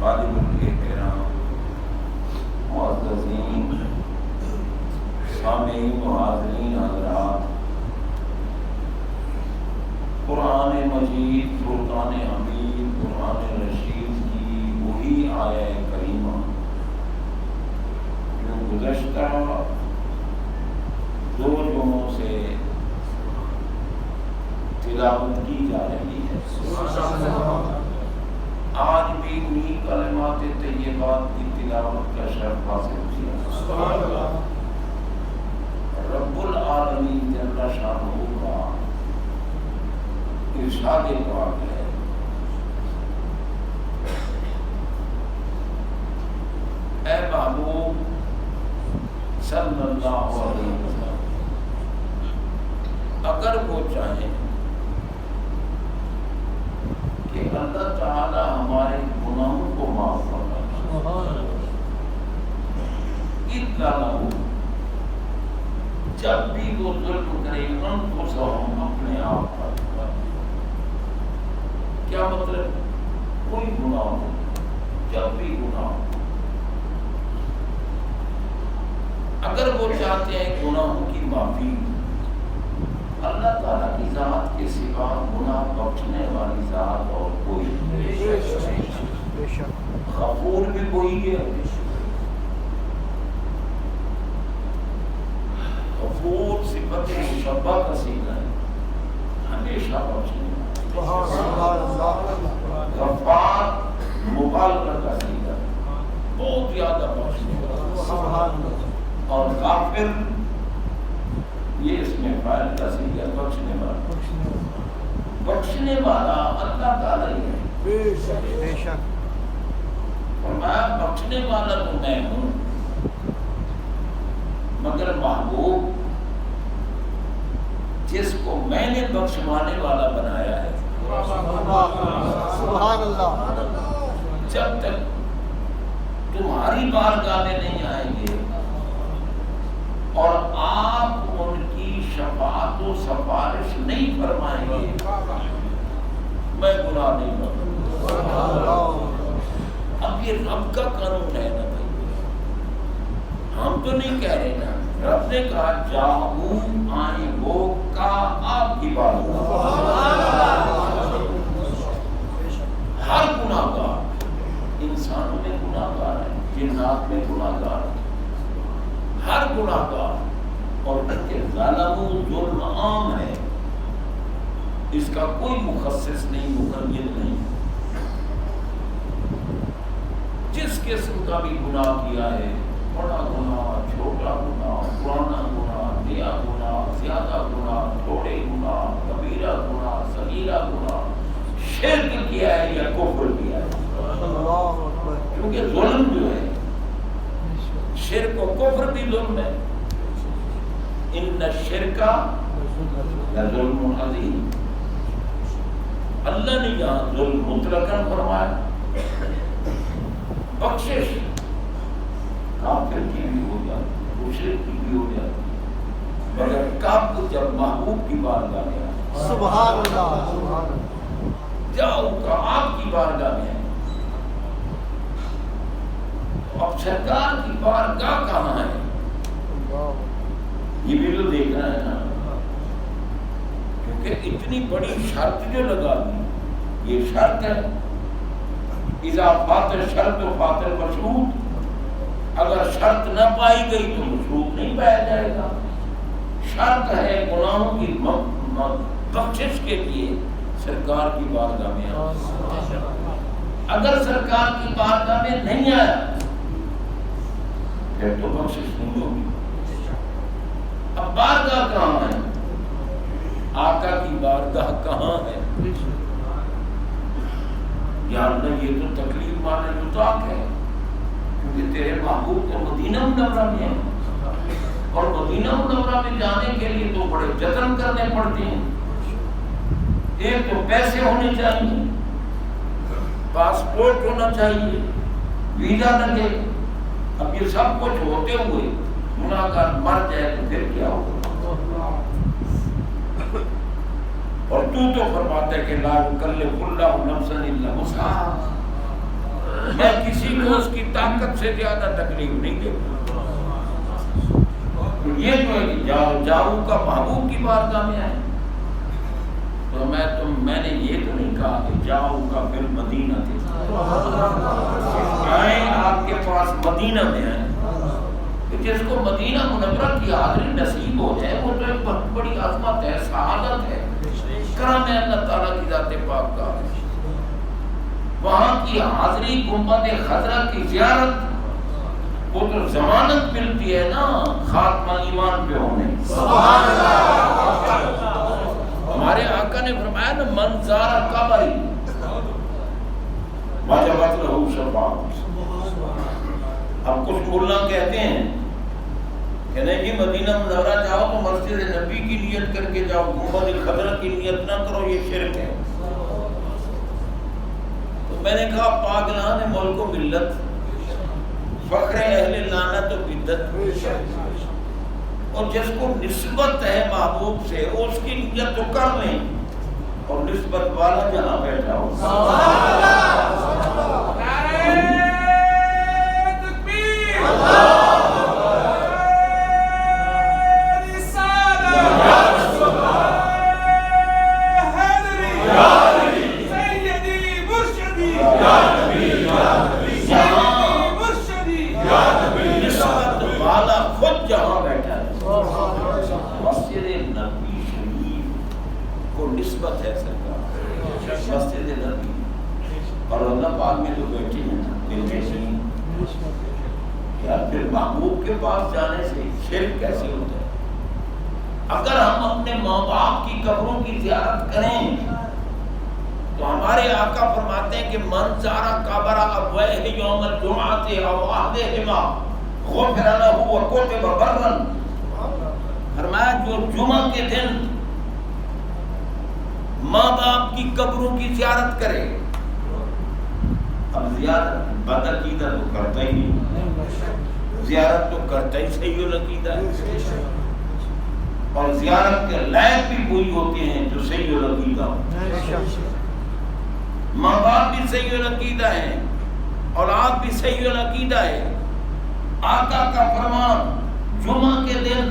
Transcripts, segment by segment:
بالغ الاحترام معززین سامعین و حاضرین حضرات، قرآن مجید فرقان حمید قرآن رشید کی وہی آیہ کریمہ جو گزشتہ 2 جمعوں سے تلاوت کی جا رہی ہے، آج بھی انہی کلمات طیبات کی تلاوت کا شرف حاصل کیا۔ رب العالمین جل شانہ کا ارشاد پاک ہے، اے محبوب صلی اللہ علیہ وسلم، اگر وہ چاہیں کہ اللہ تعالی ہمارے گناہوں کو معاف فرمائے، الا لہو، جب بھی وہ ظلم کرے انفسہم، اپنے آپ پر، کیا مطلب؟ کوئی گناہ ہو، جب بھی گناہ ہو، اگر وہ چاہتے ہیں گناہوں کی معافی، اللہ تعالیٰ کی ذات کے سوا گناہ بخشنے والی ذات اور کوئی نہیں، غفور بھی وہی ہے، غفور صفت مشبہ کا صیغہ ہے، ہمیشہ بخشنے والا، غفار مبالغہ کا صیغہ ہے، بہت زیادہ بخشنے والا، اور غافر یہ اس میں فاعل کا صیغہ بخشنے والا، بخشنے والا اللہ تعالیٰ ہی ہے، بے شک، فرمایا بخشنے والا تو میں ہوں، مگر محبوب جس کو میں نے بخشوانے والا بنایا ہے، سبحان اللہ، جب تک تمہاری بارگاہ میں نہیں آئیں گے اور آپ ان کی شفاعت و سفارش نہیں فرمائیں گے، میں گناہ نہیں کروں۔ اب یہ رب کا قانون ہے نا بھائی، ہم تو نہیں کہہ رہے نا، رب نے کہا جاؤ آئیں وہ کا آپ کی بارگاہ، ہر گناہ گار، انسانوں میں گناہ گار ہے، جنات میں گناہ گار ہے، ہر گناہ گار، اور کہ ظالم ظلم عام ہے، اس کا کوئی مخصص نہیں، مقید نہیں، جس قسم کا بھی گناہ کیا ہے، بڑا گناہ، چھوٹا گناہ، پرانا گناہ، نیا گناہ، زیادہ گناہ، تھوڑے گناہ، کبیرہ گناہ، صغیرہ گناہ، شرک کیا ہے یا کفر کیا ہے، کیونکہ ظلم جو ہے، شرک و کفر بھی ظلم ہے، ان الشرک لظلم عظیم، اللہ نے یہاں ظلم مطلقاً فرمایا، بخشش کافر کی بھی ہو جاتی، مشرک کی بھی ہو جاتی، مگر کب جب محبوب کی بارگاہ میں آئے، سبحان اللہ، جاؤ کا آپ کی بارگاہ میں آئے، اب سرکار کی بارگاہ کہاں ہے، یہ بھی تو دیکھنا ہے نا، کیونکہ اتنی بڑی شرط جو لگا دی، یہ شرط ہے، اذا فات شرط و فات المشروط، اگر شرط نہ پائی گئی تو مشروط نہیں پایا جائے گا، شرط ہے گناہوں کی بخشش کے لیے سرکار کی بارگاہ میں آنا، اگر سرکار کی بارگاہ میں نہیں آیا پھر تو بخشش نہیں ہوگی۔ اب بارگاہ کہاں ہے؟ آقا کی بارگاہ کہاں ہے؟ یا اللہ یہ تو تکلیف مانے مطاق ہے، کیونکہ تیرے محبوب تو مدینہ منورہ میں ہے، اور مدینہ منورہ میں جانے کے لیے تو بڑے جتن کرنے پڑتے ہیں، ایک تو پیسے ہونے چاہیے، پاسپورٹ ہونا چاہیے، ویزا لگے، اب یہ سب کچھ ہوتے ہوئے گناہگار مر جائے تو پھر کیا ہوگا؟ اور تو فرماتا ہے کہ لا یکلف اللہ نفسا الا وسعہا، میں کسی کو اس کی طاقت سے زیادہ تکلیف نہیں دیتا. یہ جو ہے کہ جاؤ کا محبوب کی بارگاہ میں آئے تو میں نے یہ تو نہیں کہا کہ جاؤ کا پھر مدینہ تھے آئیں آپ کے پاس مدینہ میں آئیں. جس کو مدینہ منورہ کی حاضری نصیب ہو جائے وہ تو ایک بہت بڑی عظمت ہے، سعادت ہے، کرم ہے اللہ تعالیٰ کی ذات پاک کا. وہاں کی حاضری، گنبد خضرا کی زیارت، وہ تو ضمانت ملتی ہے نا خاتمہ ایمان پہ ہونے. ہمارے آقا نے فرمایا نا من زار قبری وجبت لہ شفاعت. اب کچھ ملا کہتے ہیں کہ نہیں جی مدینہ منورہ جاؤ تو مسجد نبی کی نیت کر کے جاؤ، گنبد خضرا کی نیت نہ کرو، یہ شرک ہے. تو میں نے کہا پاگلان ملک و ملت، فخر اہل لعنت و بدت، اور جس کو نسبت ہے محبوب سے اس کی نیت تو کر لیں، اور نسبت والا جہاں بیٹھا ہو. نسبت ہے سرکار مسجد نبی اور اللہ پاک میں تو بیٹھے ہیں دل میں نہیں یار. پھر محبوب کے پاس جانے سے شرک کیسے ہوتا ہے؟ اگر ہم اپنے ماں باپ کی قبروں کی زیارت کریں تو ہمارے آقا فرماتے ہیں کہ من زارا قبر ابویہ یوم الجمعۃ او احدہما غفر لہ وکتب برا. فرمایا جو جمعہ کے دن ماں باپ کی قبروں کی زیارت کرے. اب زیارت بدعقیدہ تو کرتا ہی نہیں، زیارت تو کرتا ہی صحیح العقیدہ ہے، اور زیارت کے لائق بھی وہی ہوتے ہیں جو صحیح العقیدہ ہو. ماں باپ بھی صحیح العقیدہ ہیں، اولاد بھی صحیح العقیدہ ہے. آقا کا فرمان جمعہ کے دن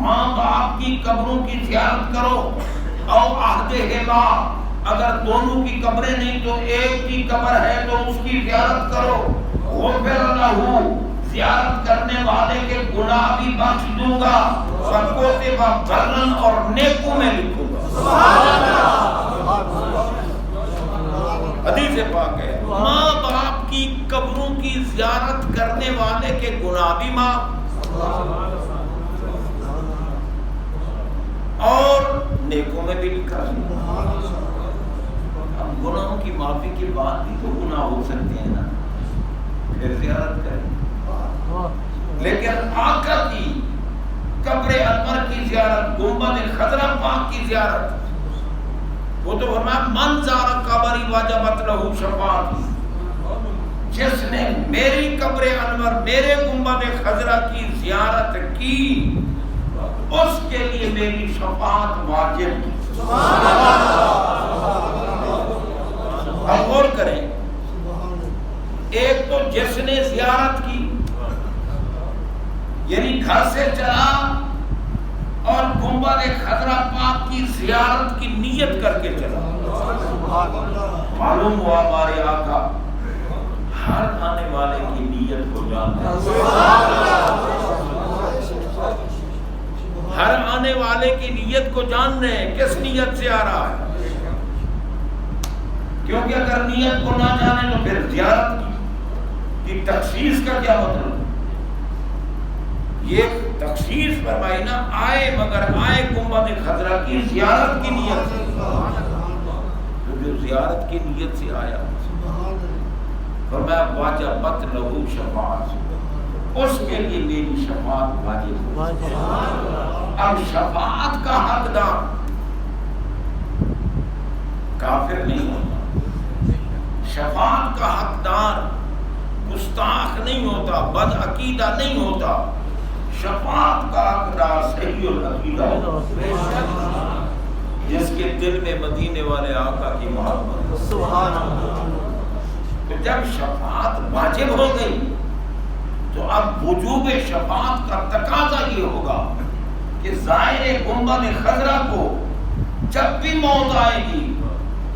ماں باپ کی قبروں کی زیارت کرو، او احدہما اگر دونوں کی قبریں نہیں تو ایک کی قبر ہے تو اس کی زیارت کرو. غفر لہ زیارت کرنے والے کے گناہ بھی بخش دوں گا، وکتب برا اور نیکوں میں لکھوں گا. حدیث پاک ہے ماں باپ کی قبروں کی زیارت کرنے والے کے گناہ بھی معاف اور نیکوں میں بھی لکھا ہے. اب گناہوں کی معافی کے بعد بھی تو گناہ ہو سکتے ہیں نا، پھر زیارت کریں. لیکن آقا کی قبر انور کی زیارت، گنبد خضرا پاک کی زیارت، وہ تو فرمایا من زار قبری وجبت لہ شفاعت. جس نے میری قبر انور، میرے گنبد خضرا کی زیارت کی اس کے لیے میری شفاعت واجب. اب غور کریں، ایک تو جس نے زیارت کی یعنی گھر سے چلا اور گنبد خضرا پاک کی زیارت کی نیت کر کے چلا. معلوم ہوا ہمارے آقا ہر آنے والے کی نیت کو جانتا ہے، ہر آنے والے کی نیت کو جان رہے ہیں کس نیت سے آ رہا ہے. کیونکہ اگر نیت کو نہ جانے تو پھر زیارت کی تخصیص کا کیا مطلب؟ یہ تخصیص فرمائی نا، آئے مگر آئے گنبد خضرا کی زیارت کی نیت سے. تو جو زیارت کی نیت سے آیا فرمایا واجبت لہ شفاعت، اس کے لیے میری شفاعت واجب ہے. اب شفاعت کا حقدار کافر نہیں ہوتا، شفاعت کا حقدار گستاخ نہیں ہوتا، بد عقیدہ نہیں ہوتا. شفاعت کا حقدار صحیح العقیدہ ہوتا، جس کے دل میں مدینے والے آقا کی محبت. تو جب شفاعت واجب ہو گئی تو اب وجوب شفاعت کا تقاضا یہ ہوگا کہ زائر گنبد خضرا کو جب بھی موت آئے گی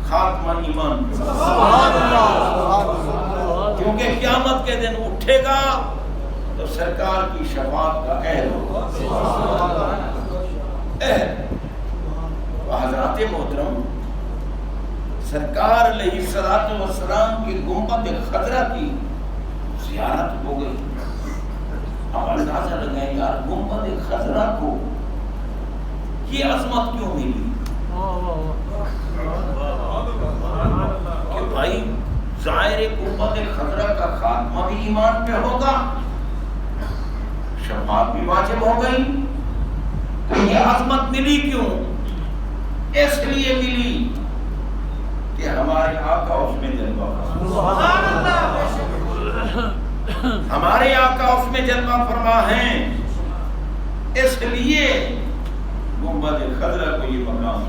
خاتمہ ایمان سبحان اللہ، کیونکہ قیامت کے دن اٹھے گا تو سرکار کی شفاعت کا اہل ہوگا۔ حضرات محترم، سرکار علیہ السلام کی گنبد خضرا کی زیارت ہو گئی۔ اب اندازہ لگائیں یار گنبد خضرا کو یہ عظمت کیوں ملی کہ بھائی ظاہر گنبد خضرا کا خاتمہ بھی ایمان پہ ہوگا، شفاعت بھی واجب ہو گئی، تو یہ عظمت ملی کیوں؟ اس لیے ملی کہ ہمارے آقا اس میں جلوہ فرما، ہمارے آقا اس میں جلوہ فرما ہیں، اس لیے گنبد خضرا کو یہ مقام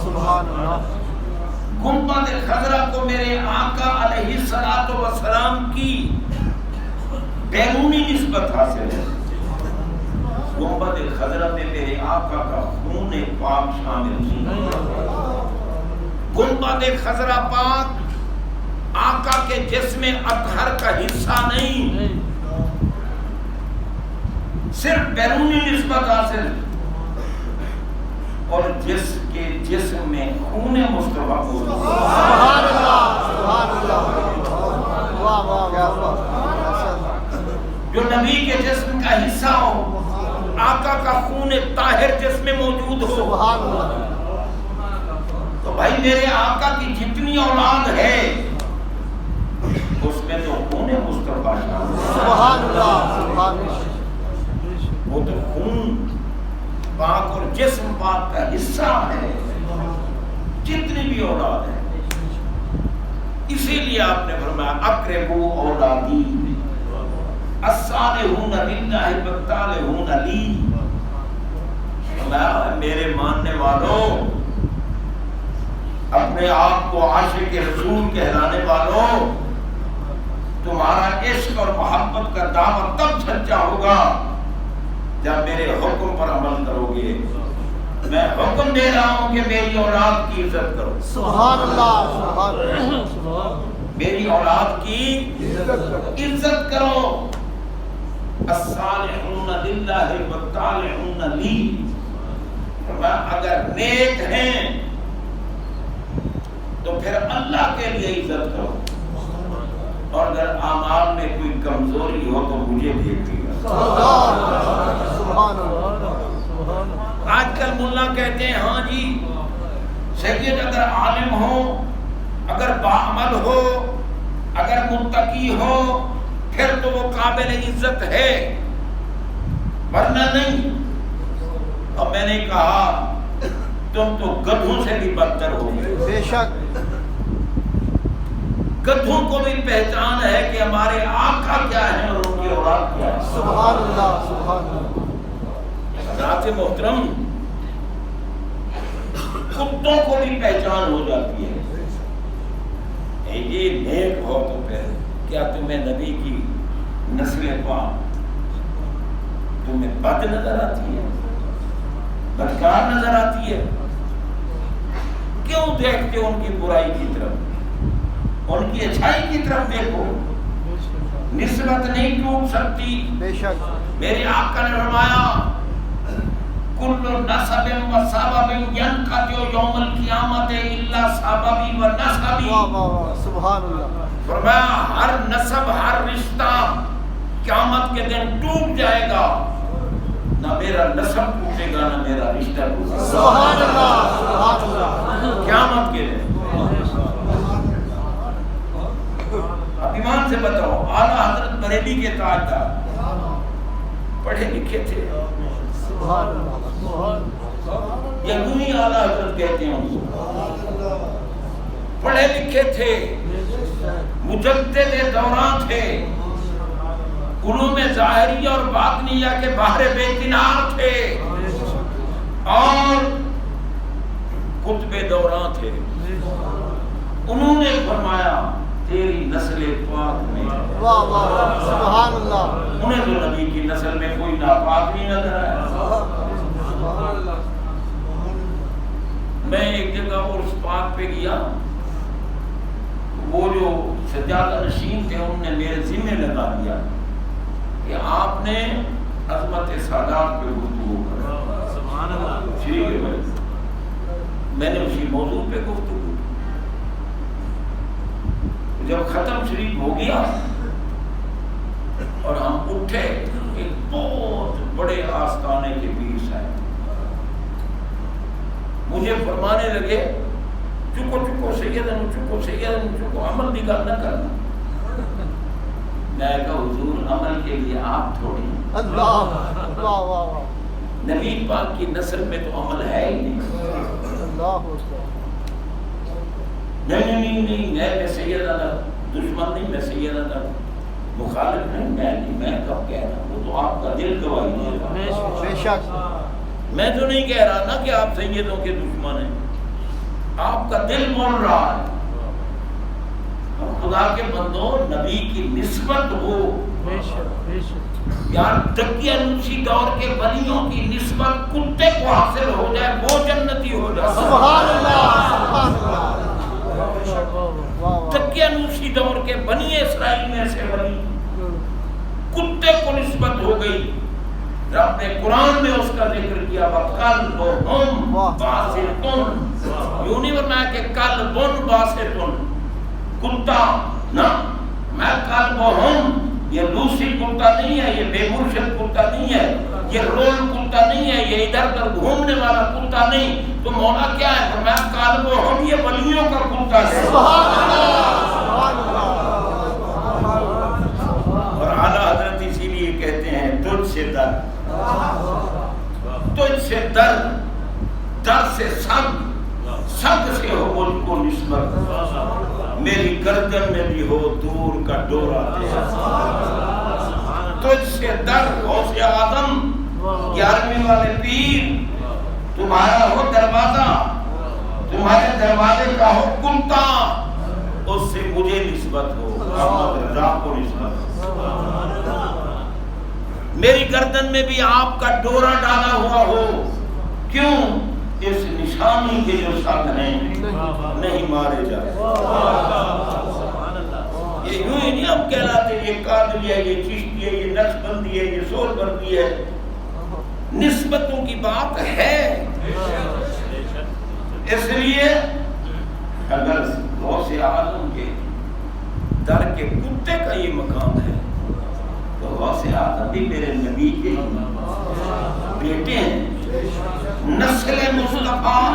ملا۔ گنبد خضرا کو میرے آقا علیہ السلام کی بیرونی نسبت حاصل ہے۔ گنبد خضرا میں میرے آقا کا خون پاک شامل نہیں۔ گنبد خضرا پاک آقا کے جسم اطہر کا حصہ نہیں، صرف بیرونی نسبت حاصل، اور جس کے جسم میں خون مصطفیٰ موجود ہے۔ سبحان اللہ، سبحان اللہ، واہ واہ واہ، جو نبی کے جسم کا حصہ ہو، آقا کا خون طاہر جسم میں موجود ہو، سبحان اللہ، تو بھائی میرے آقا کی جتنی اولاد ہے اس میں تو خون مصطفیٰ شامل ہے۔ سبحان اللہ، سبحان اللہ، وہ تو خون پاک اور جسم پاک کا حصہ ہے، جتنی بھی اولاد ہے۔ اسی لیے آپ نے فرمایا اقربوا اولادی الصالحون للہ والطالحون لی، فرمایا میرے ماننے والوں، اپنے آپ کو عاشق رسول کہلانے والوں، تمہارا عشق اور محبت کا دعویٰ تب سچا ہوگا جب میرے حکم پر عمل کرو گے۔ میں حکم دے رہا ہوں کہ میری اولاد کی عزت کرو، سبحان اللہ، سبحان اللہ، میری اولاد کی عزت کرو۔ الصالحون للہ والطالحون لی، اگر نیک ہیں تو پھر اللہ کے لیے عزت کرو، اور اگر اعمال میں کوئی کمزوری ہو تو مجھے دیکھیے گا۔ آج کل ملا کہتے ہیں ہاں جی سید اگر عالم ہو، اگر باعمل ہو، اگر متقی ہو پھر تو وہ قابل عزت ہے، ورنہ نہیں۔ اب میں نے کہا تم تو گدھوں سے بھی بدتر ہو گئے۔ بے شک گدھوں کو بھی پہچان ہے کہ ہمارے آقا کیا ہے اور ان کی اولاد کیا ہے۔ سبحان اللہ، سبحان اللہ، حضرات محترم، کتوں کو بھی پہچان ہو جاتی ہے، یہ نیک ہو تو پھر کیا تمہیں نبی کی نسل پاک تمہیں بد نظر آتی ہے، بدکار نظر آتی ہے؟ کیوں دیکھتے ہو ان کی برائی کی طرف؟ ان کی اچھائی کی طرف دیکھو، نسبت نہیں ٹوٹ سکتی۔ بے شک میرے آقا نے فرمایا کل نسب و سبب ینقطع یوم القیامت الا سببی و نسبی، واہ واہ واہ، سبحان اللہ، فرمایا ہر نسب ہر رشتہ قیامت کے دن ٹوٹ جائے گا، نہ میرا نسب ٹوٹے گا نہ میرا رشتہ ٹوٹے گا، سبحان اللہ، سبحان اللہ، قیامت کے دن۔ اب ایمان سے بتاؤ، اعلیٰ حضرت بریلی کے تاجدار پڑھے لکھے تھے، سبحان اللہ، یا یوں ہی اعلیٰ حضرت کہتے ہیں ان کو، پڑھے لکھے تھے، مجدد دوران تھے، علوم ظاہریہ اور باطنیہ کے بحر بے کنار تھے، اور قطب دوران تھے۔ انہوں نے فرمایا تیری نسل پاک میں واہ واہ واہ سبحان اللہ انہیں تو نبی کی نسل میں کوئی ناپاک نہیں نظر آیا. میں ایک جگہ عرس پاک پہ گیا, وہ جو سجادہ نشین تھے انہوں نے میرے ذمہ لگا دیا کہ آپ نے عظمت سادات پہ گفتگو کرا. سبحان اللہ. ٹھیک ہے بھائی, میں نے اسی موضوع پہ گفتگو. جب ختم شریف ہو گیا اور ہم اٹھے, ایک بہت بڑے آستانے کے پیر صاحب مجھے فرمانے لگے چکو چکو سیدن چکو سیدن چکو, عمل کی گل نہ کرنا. میں کہا حضور عمل کے لیے آپ تھوڑی, اللہ واہ واہ واہ نبی پاک کی نسل میں تو عمل ہے ہی نہیں. اللہ نہیں میں سیدہ کا دشمن نہیں, میں سیدہ کا مخالف نہیں, میں کب کہہ رہا ہوں, وہ تو آپ کا دل گواہی دے رہا. بے شک میں تو نہیں کہہ رہا نا کہ آپ سیدوں کے دشمن ہیں, آپ کا دل بول رہا ہے. خدا کے بندوں, نبی کی نسبت ہو یار, دقیانوسی دور کے ولیوں کی نسبت کتے کو حاصل ہو جائے وہ جنتی ہو جائے. سبحان اللہ سبحان اللہ. دقیانوسی دور کے بنی اسرائیل میں سے ولی کتے کو نسبت ہو گئی. رب نے قرآن میں اس کا ذکر کیا, وَقَلْبُهُمْ بَاسِطٌ, یوں نہیں ورنہ کہ قلبٌ باسطٌ, کتا نا, میں قلبہم, یہ لوسی کتا نہیں ہے, یہ بے مرشد کتا نہیں ہے, یہ رول کتا نہیں ہے, یہ ادھر ادھر گھومنے والا کتا نہیں. تو مولا کیا ہے, تو میں قلبہم, یہ ولیوں کا کتا ہے. سبحان اللہ سبحان اللہ. اور اعلیٰ حضرت اسی لیے کہتے ہیں تجھ سے در, تجھ سے در, در سے سنگ, سنگ سے ہو مجھ کو نسبت, میری گردن میں بھی ہو دور کا ڈورا تیرا. تجھ سے در, غوث اعظم 11ویں والے پیر, تمہارا ہو دروازہ, تمہارے دروازے کا ہو کتا, اس سے مجھے نسبت ہو, احمد رضا کو نسبت ہو. میری گردن میں بھی آپ کا ڈورا ڈالا ہوا ہو, کیوں, اس نشانی کے جو ساتھ ہیں نہیں مارے جائے. یہ یوں ہی نہیں ہم کہلاتے یہ قادری ہے, یہ چشتی ہے, یہ نقشبندی ہے, یہ سوربردی ہے. نسبتوں کی بات ہے. اس لیے اگر غوث اعظم کے در کے کتے کا یہ مقام ہے تو غوث اعظم بھی میرے نبی کے بیٹے ہیں. نسل مصطفیٰ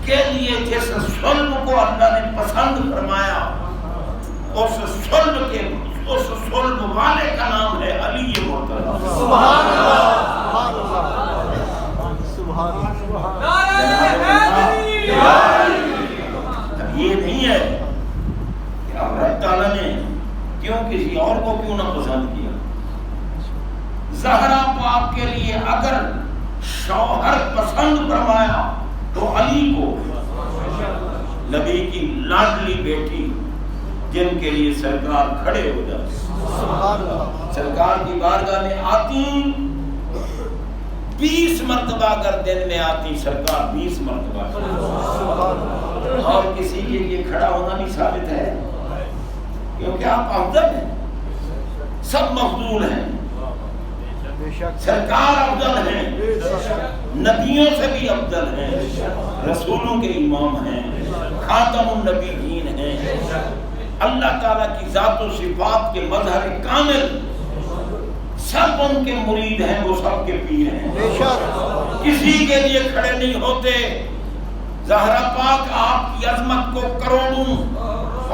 کے لیے جس صلب کو اللہ نے پسند فرمایا, اس صلب کے, اس صلب والے کا نام ہے علی مرتضی. سبحان اللہ سبحان اللہ سبحان اللہ. اب یہ نہیں ہے کہ اللہ تعالیٰ نے کیوں کسی اور کو کیوں نہ پسند کیا. زہرا پاک کے لیے اگر شوہر پسند فرمایا تو علی کو, نبی کی لاڈلی بیٹی جن کے لیے سرکار کھڑے ہو جاتے, سرکار کی بارگاہ میں آتی 20 مرتبہ, اگر دن میں آتی سرکار 20 مرتبہ, اور کسی کے لیے کھڑا ہونا نہیں ثابت ہے, کیونکہ آپ افضل ہیں, سب مفضول ہیں. سرکار افضل ہیں, نبیوں سے بھی افضل ہیں, رسولوں کے امام ہیں, خاتم النبیین ہیں, اللہ تعالیٰ کی ذات و صفات کے مظہر کامل, سب ان کے مرید ہیں, وہ سب کے پیر ہیں, کسی کے لیے کھڑے نہیں ہوتے. زہرا پاک آپ کی عظمت کو کروڑوں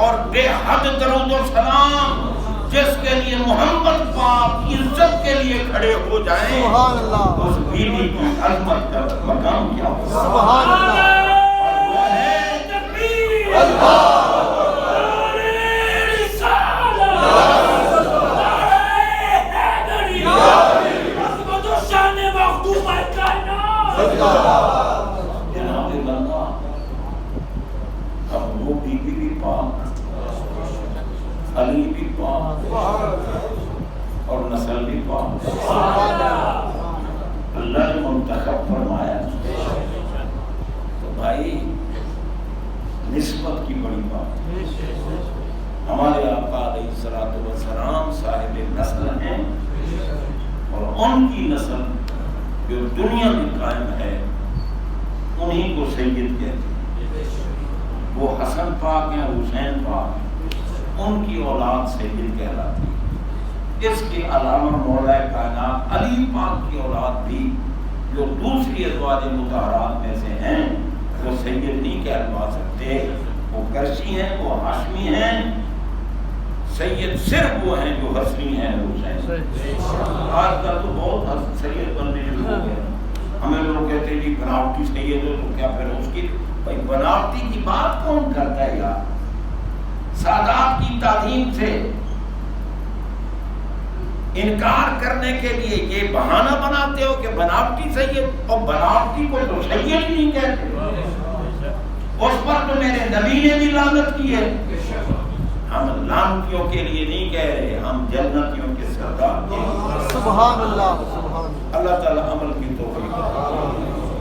اور بے حد درود و سلام, جس کے لیے محمد پاک عزت کے لیے کھڑے ہو جائیں, سبحان اللہ, اس بیوی کی عظمت کا مقام کیا ہو. سبحان اللہ, اور وہ ہے تکبیر اللہ جناب بندہ. اب وہ بی بی پاک بھی پاک اور نسل بھی پاک. اللہ نے منتخب فرمایا. تو بھائی نسبت کی بڑی بات. ہمارے آقا علیہ الصلوۃ والسلام صاحب نسل ہیں اور ان کی نسل جو دنیا میں قائم ہے انہیں کو سید کہتے ہیں. وہ حسن پاک ہیں, حسین پاک ہیں, ان کی اولاد سید کہلاتی ہے. اس کے علاوہ مولا کائنات علی پاک کی اولاد بھی جو دوسری ازواج مطہرات میں سے ہیں وہ سید نہیں کہلوا سکتے. وہ قرشی ہیں, وہ ہاشمی ہیں. سید صرف وہ ہیں جو حسنی ہیں, حسین. آج کل تو بہت سید بننے شروع ہو گئے. ہمیں لوگ کہتے ہیں جی بناوٹی سید ہو تو کیا پھر اس کی بھائی بناوٹی کی بات کون کرتا ہے یار؟ سادات کی تعلیم سے انکار کرنے کے لیے یہ بہانہ بناتے ہو کہ بناوٹی سید, اور بناوٹی کو تو سید نہیں کہتے. اس پر تو میرے نبی نے بھی لعنت کی ہے. ہم لعنتیوں کے لیے نہیں کہہ رہے, ہم جنتیوں کے سردار. سبحان اللہ, سبحان اللہ. اللہ تعالیٰ